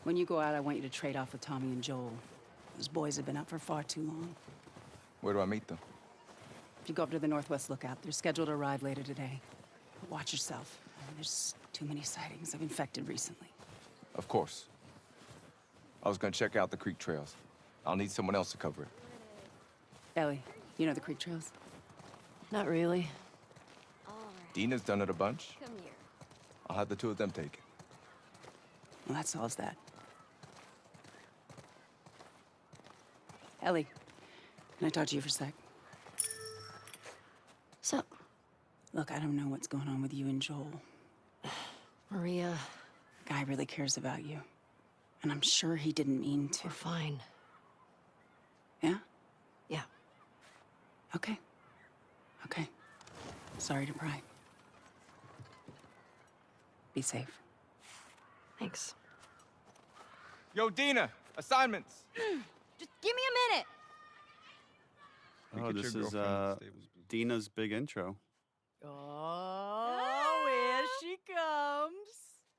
When you go out, I want you to trade off with Tommy and Joel. Those boys have been up for far too long. Where do I meet them? If you go up to the Northwest Lookout, they're scheduled to arrive later today. But watch yourself. There's too many sightings of infected recently. Of course. I was gonna check out the creek trails. I'll need someone else to cover it. Ellie, you know the creek trails? Not really. Dina's done it a bunch. Come here. I'll have the two of them take it. Well, that solves that. Ellie, can I talk to you for a sec? So, Look, I don't know what's going on with you and Joel. Maria, Guy really cares about you. And I'm sure he didn't mean to. we're fine. Yeah? Yeah. Okay. Okay. Sorry to pry. Be safe. Thanks. Yo, Dina! Assignments! Just give me a minute. Oh, this is Dina's big intro. Oh, here she comes.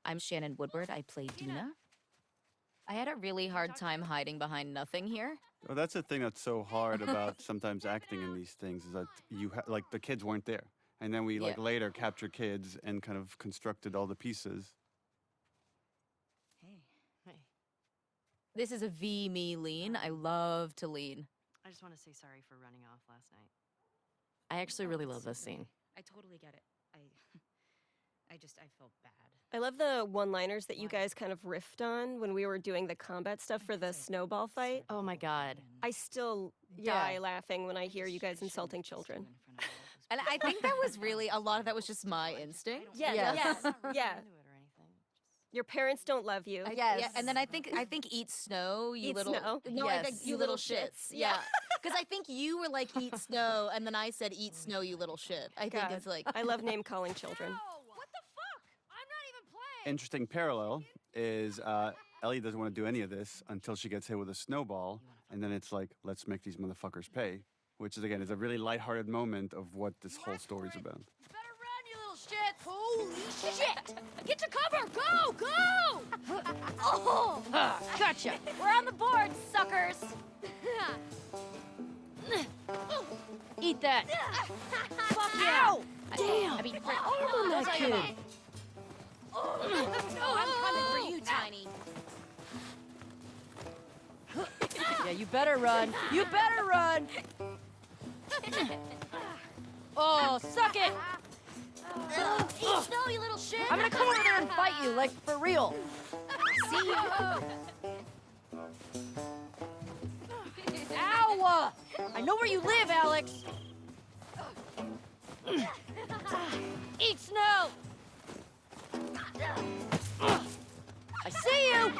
I'm Shannon Woodward. I play Dina. I had a really hard time hiding behind nothing here. Oh, that's the thing that's so hard about sometimes acting in these things is that like the kids weren't there, and then we like Yeah. later captured kids and kind of constructed all the pieces. Hey, This is a me lean. I love to lean. I just want to say sorry for running off last night. I actually really love this scene. I totally get it. I felt bad. I love the one-liners that you guys kind of riffed on when we were doing the combat stuff for the snowball fight. Oh my god. I still die laughing when I hear you guys insulting children. And I think that was really, a lot of that was just my instinct. Yeah, Yeah. yeah. Your parents don't love you. Yeah, and then I think eat snow, you Eat little snow. No, I Yes. think you little shits. Yeah. Because I think you were like eat snow, and then I said eat snow, you little shit. I think God, it's like I love name calling children. What the fuck? I'm not even playing. Interesting parallel is Ellie doesn't want to do any of this until she gets hit with a snowball, and then it's like, let's make these motherfuckers pay, which is again is a really lighthearted moment of what this whole story's about. Better run, you little shit! Holy shit! Get to cover! Go! Go! Oh! Gotcha. We're on the board, suckers! Eat that. Fuck yeah! Damn. I mean, for, on that I'll tell you kid. what. I'm coming for you, Tiny. Yeah, you better run. You better run. Oh, suck it. Eat snow, you little shit! I'm gonna come over there and fight you, like for real. See you! Ow! I know where you live, Alex. Eat snow. I see you.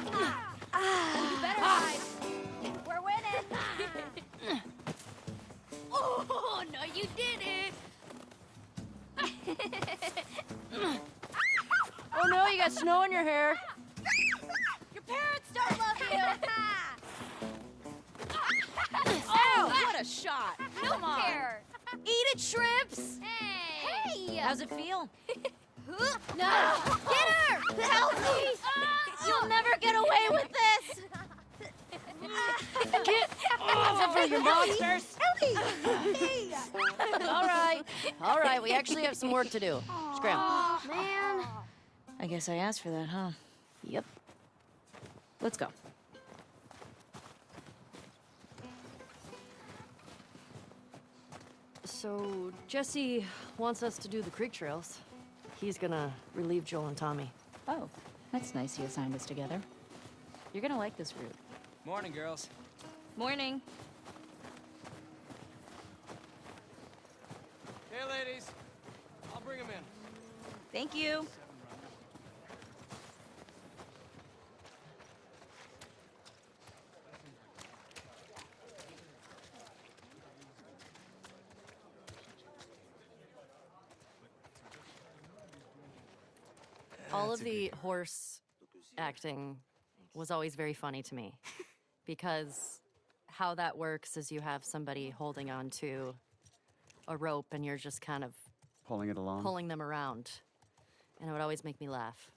You better hide! We're winning! Oh, no, you didn't! Oh no, you got snow in your hair. Your parents don't love you! Oh, what a shot! Come on! Eat it, shrimps. Hey! How's it feel? No! Get her! Help me! You'll never get away with this! Get off of her, you monsters! All right, we actually have some work to do. Scram. Oh, man. I guess I asked for that, huh? Yep. Let's go. So, Jesse wants us to do the creek trails. He's gonna relieve Joel and Tommy. Oh, that's nice you assigned us together. You're gonna like this route. Morning, girls. Morning. Hey, ladies. I'll bring them in. Thank you. All of the horse acting was always very funny to me because how that works is you have somebody holding on to a rope and you're just kind of Pulling it along. pulling them around. And it would always make me laugh.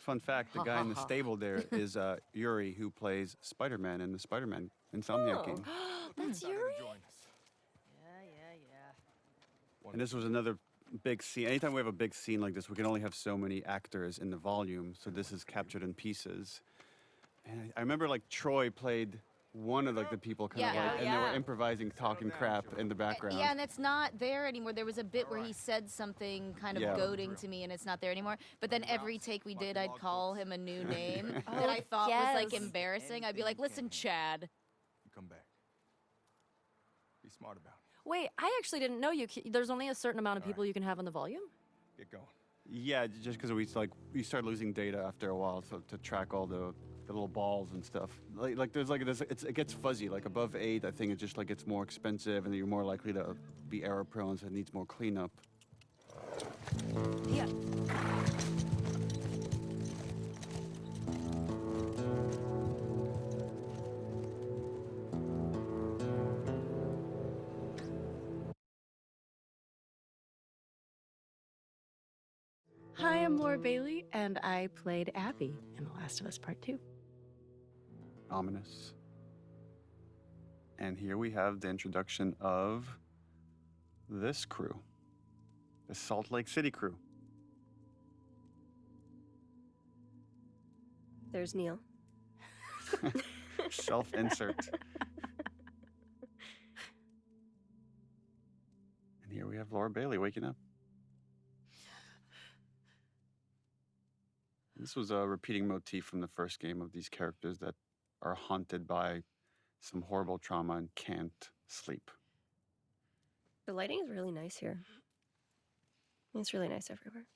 fun fact: the guy in the stable there is Yuri, who plays Spider-Man in the Spider-Man Insomniac game. That's Yuri? And this was another big scene. Anytime we have a big scene like this, we can only have so many actors in the volume, so this is captured in pieces. And I remember like Troy played one of like the people kind of Yeah. like, Oh, and they were yeah. improvising, talking crap in the background. Yeah, and it's not there anymore. There was a bit where he said something kind of Yeah. goading to me, and it's not there anymore. But then every take we did, I'd call him a new name that Oh, I thought was like yes. embarrassing. I'd be like, "Listen, Chad." You come back. Be smart about it. Wait, I actually didn't know there's only a certain amount of people you can have on the volume? Get going. Yeah, just because we started losing data after a while, so to track all the little balls and stuff. It gets fuzzy. Like above 8, I think it just like gets more expensive, and you're more likely to be error prone, so it needs more cleanup. Yeah. Hi, I'm Laura Bailey, and I played Abby in The Last of Us Part 2. Ominous. And here we have the introduction of this crew, the Salt Lake City crew. There's Neil. Self-insert. And here we have Laura Bailey waking up. This was a repeating motif from the first game of these characters that are haunted by some horrible trauma and can't sleep. The lighting is really nice here. It's really nice everywhere.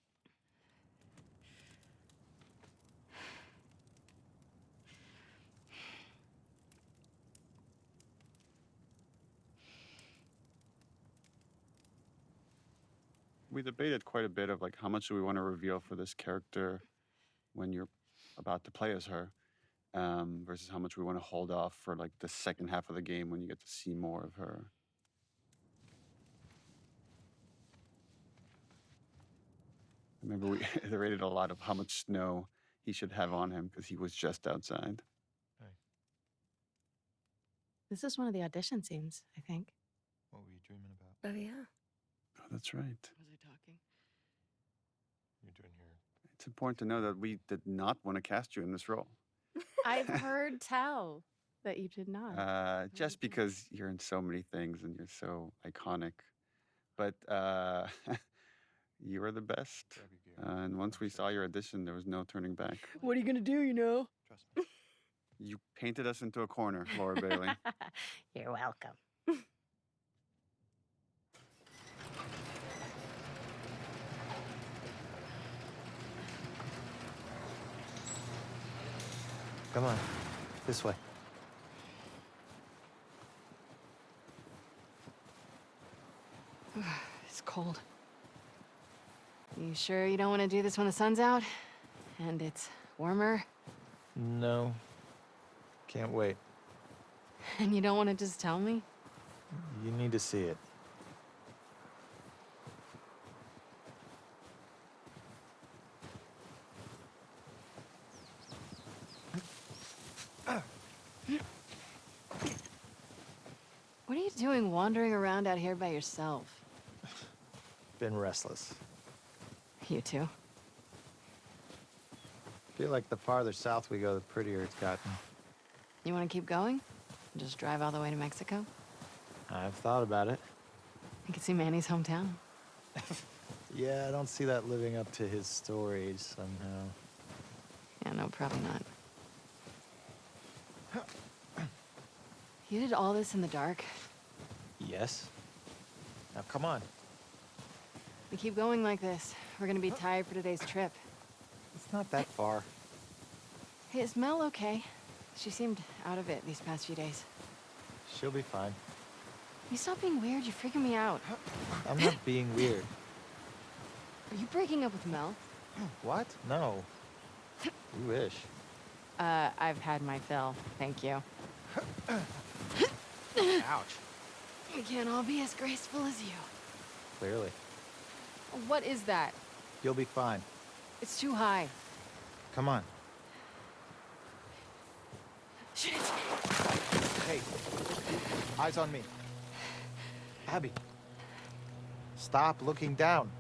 We debated quite a bit of like how much do we want to reveal for this character when you're about to play as her, versus how much we want to hold off for like the second half of the game when you get to see more of her. I remember we iterated a lot of how much snow he should have on him because he was just outside. This is one of the audition scenes, I think. What were you dreaming about? Oh, yeah. Oh, that's right. Was I talking? You're doing here. It's important to know that we did not want to cast you in this role. I've heard tell that you did not. Just because you're in so many things and you're so iconic. But you were the best. And once we saw your audition, there was no turning back. What are you gonna do, you know? Trust me. You painted us into a corner, Laura Bailey. You're welcome. Come on. This way. It's cold. You sure you don't want to do this when the sun's out? And it's warmer? No. Can't wait. And you don't want to just tell me? You need to see it. What are you doing wandering around out here by yourself? Been restless. You too? Feel like the farther south we go, the prettier it's gotten. You want to keep going? Just drive all the way to Mexico? I've thought about it. You can see Manny's hometown. Yeah, I don't see that living up to his stories somehow. Yeah, no, probably not. You did all this in the dark? Yes. Now come on. We keep going like this, we're gonna be tired for today's trip. It's not that far. Hey, is Mel okay? She seemed out of it these past few days. She'll be fine. You stop being weird, you're freaking me out. I'm not being weird. Are you breaking up with Mel? What? No. You wish. I've had my fill, thank you. Ouch. We can't all be as graceful as you. Clearly. What is that? You'll be fine. It's too high. Come on. Shit. Hey, eyes on me. Abby. Stop looking down.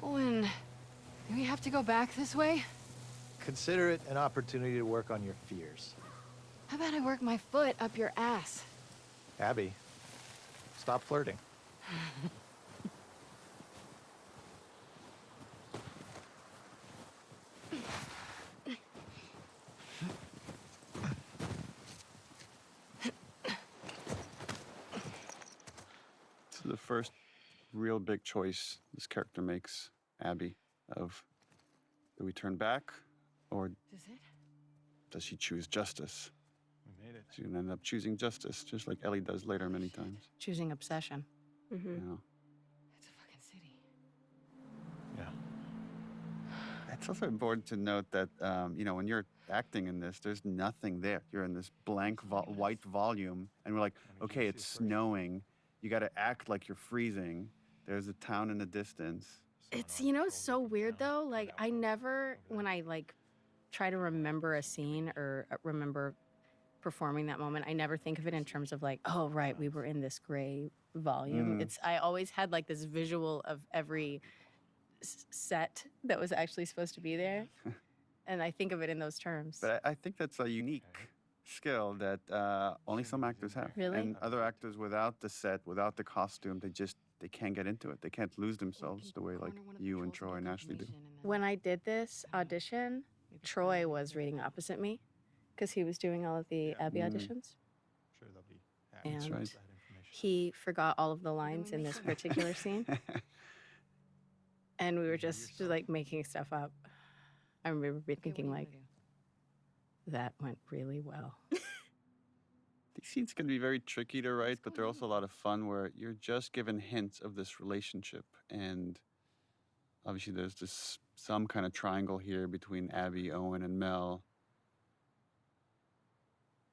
Owen, do we have to go back this way? Consider it an opportunity to work on your fears. How about I work my foot up your ass? Abby, stop flirting. This is the first real big choice this character makes, Abby, of do we turn back or Is it? does she choose justice? We made it. She's gonna end up choosing justice, just like Ellie does later many times. Choosing obsession. Mm-hmm. You know? It's a fucking city. Yeah. It's also important to note that, you know, when you're acting in this, there's nothing there. You're in this blank white volume, and we're like, okay, it's snowing. You got to act like you're freezing. There's a town in the distance. It's, you know, it's so weird though. Like, I never, when I like try to remember a scene or remember performing that moment, I never think of it in terms of like, oh, right, we were in this gray volume. I always had like this visual of every set that was actually supposed to be there. And I think of it in those terms. But I think that's a unique skill that only some actors have. Really? And other actors without the set, without the costume, they can't get into it. They can't lose themselves the way like you and Troy and Ashley do. When I did this audition, Troy was reading opposite me because he was doing all of the Abby auditions. Sure, they'll be happy. And right. he forgot all of the lines in this particular scene. And we were just like making stuff up. I remember thinking like, that went really well. These scenes can be very tricky to write, but they're also a lot of fun where you're just given hints of this relationship. And obviously there's this some kind of triangle here between Abby, Owen, and Mel.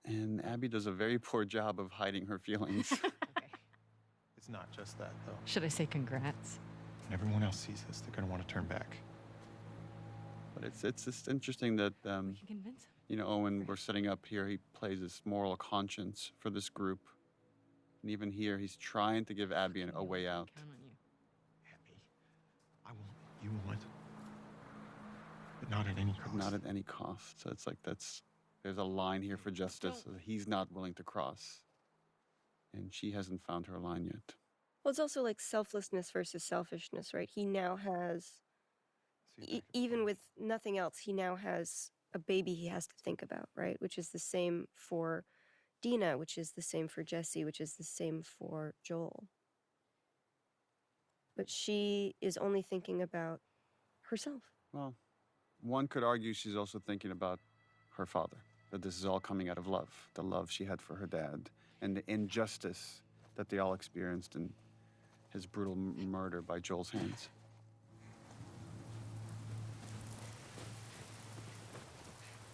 And Abby does a very poor job of hiding her feelings. It's not just that, though. Should I say congrats? When everyone else sees this, they're going to want to turn back. But it's just interesting that, We can convince him. you know, Owen, we're setting up here, he plays this moral conscience for this group. And even here, he's trying to give Abby a way out. Count on you. Abby, I want what you want. But not at any cost. Not at any cost. So it's like there's a line here for justice that he's not willing to cross. And she hasn't found her line yet. Well, it's also like selflessness versus selfishness, right? He now has, even with nothing else, he now has a baby he has to think about, right? Which is the same for Dina, which is the same for Jesse, which is the same for Joel. But she is only thinking about herself. Well, one could argue she's also thinking about her father, that this is all coming out of love, the love she had for her dad, and the injustice that they all experienced in his brutal murder by Joel's hands.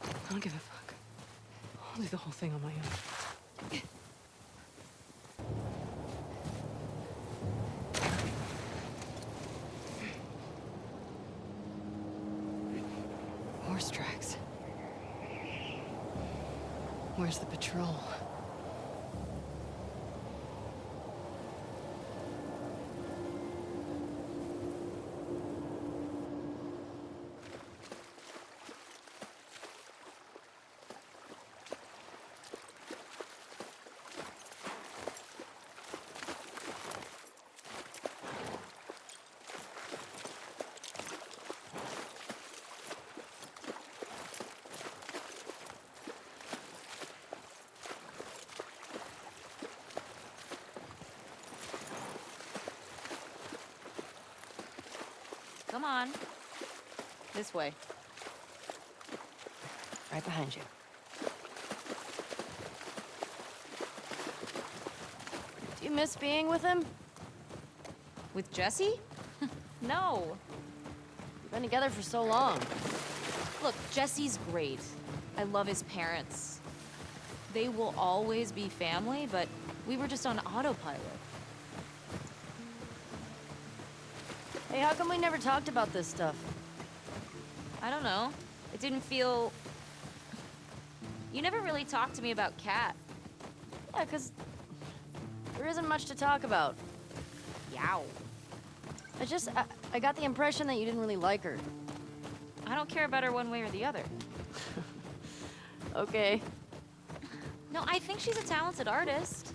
I don't give a fuck. I'll do the whole thing on my own. Horse tracks. Where's the patrol? Come on. This way. Right behind you. Do you miss being with him? With Jesse? No. We've been together for so long. Look, Jesse's great. I love his parents. They will always be family, but we were just on autopilot. Hey, how come we never talked about this stuff? I don't know. It didn't feel... You never really talked to me about Kat. Yeah, 'cause there isn't much to talk about. Yow. I got the impression that you didn't really like her. I don't care about her one way or the other. Okay. No, I think she's a talented artist.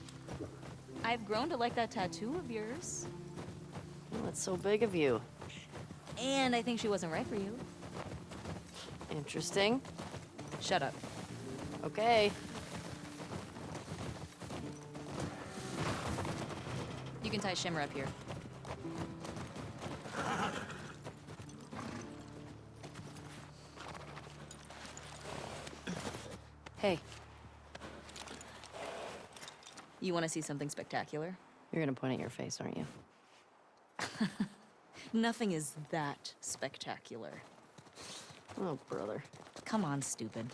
I've grown to like that tattoo of yours. Well, that's so big of you. And I think she wasn't right for you. Interesting. Shut up. Okay. You can tie Shimmer up here. Hey, You want to see something spectacular? you're gonna point at your face, aren't you? Nothing is that spectacular. Oh, brother. Come on, stupid.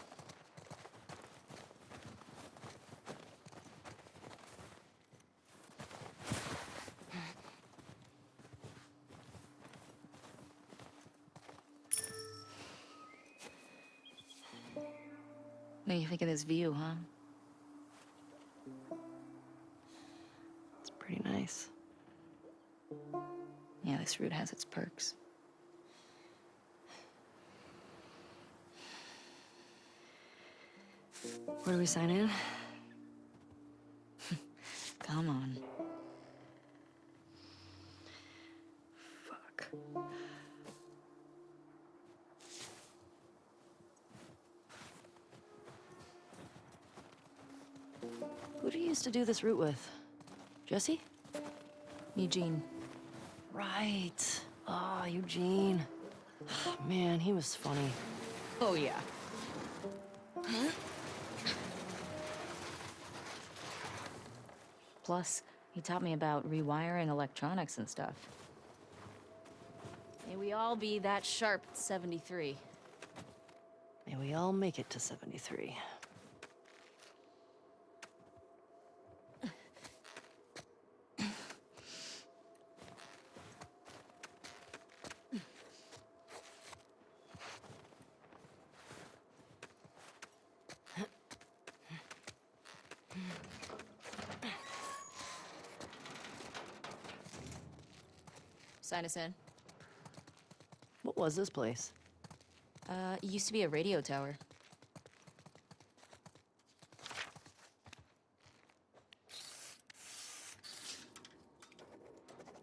What do you think of this view, huh? It's pretty nice. Yeah, this route has its perks. Where do we sign in? Come on. Fuck. Who do you used to do this route with? Jesse? Eugene. Right. Ah, Eugene. Man, he was funny. Oh, yeah. Plus, he taught me about rewiring electronics and stuff. May we all be that sharp at 73. May we all make it to 73. Sign us in. What was this place? It used to be a radio tower.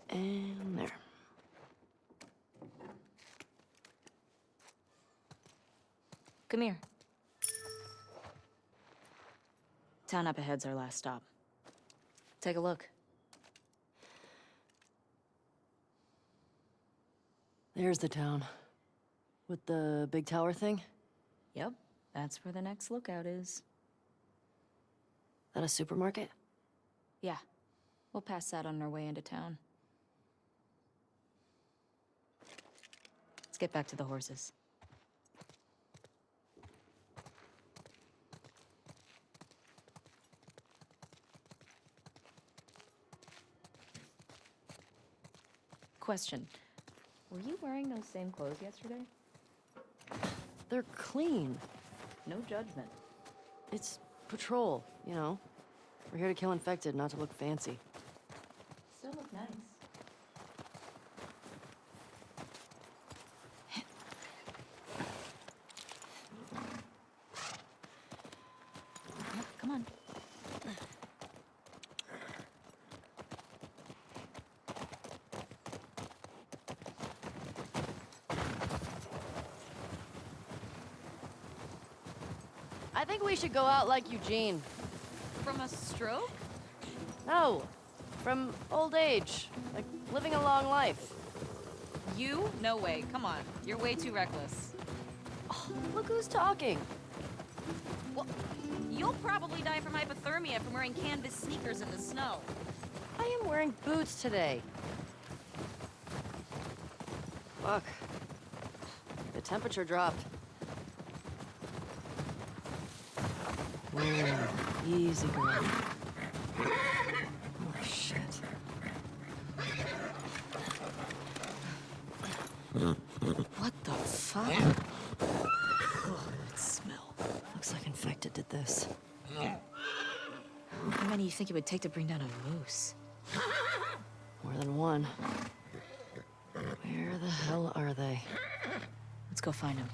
And there. Come here. Town up ahead's our last stop. Take a look. There's the town. With the big tower thing? Yep, that's where the next lookout is. That a supermarket? Yeah, we'll pass that on our way into town. Let's get back to the horses. Question. Were you wearing those same clothes yesterday? They're clean. No judgment. It's patrol, you know. We're here to kill infected, not to look fancy. Still look nice. Come on. I think we should go out like Eugene. From a stroke? No, from old age. Like living a long life. You? No way. Come on. You're way too reckless. Oh, look who's talking. Well, you'll probably die from hypothermia from wearing canvas sneakers in the snow. I am wearing boots today. Fuck. The temperature dropped. Whoa, easy girl. Oh, shit. What the fuck? Oh, that smell. Looks like infected did this. How many do you think it would take to bring down a moose? More than one. Where the hell are they? Let's go find him.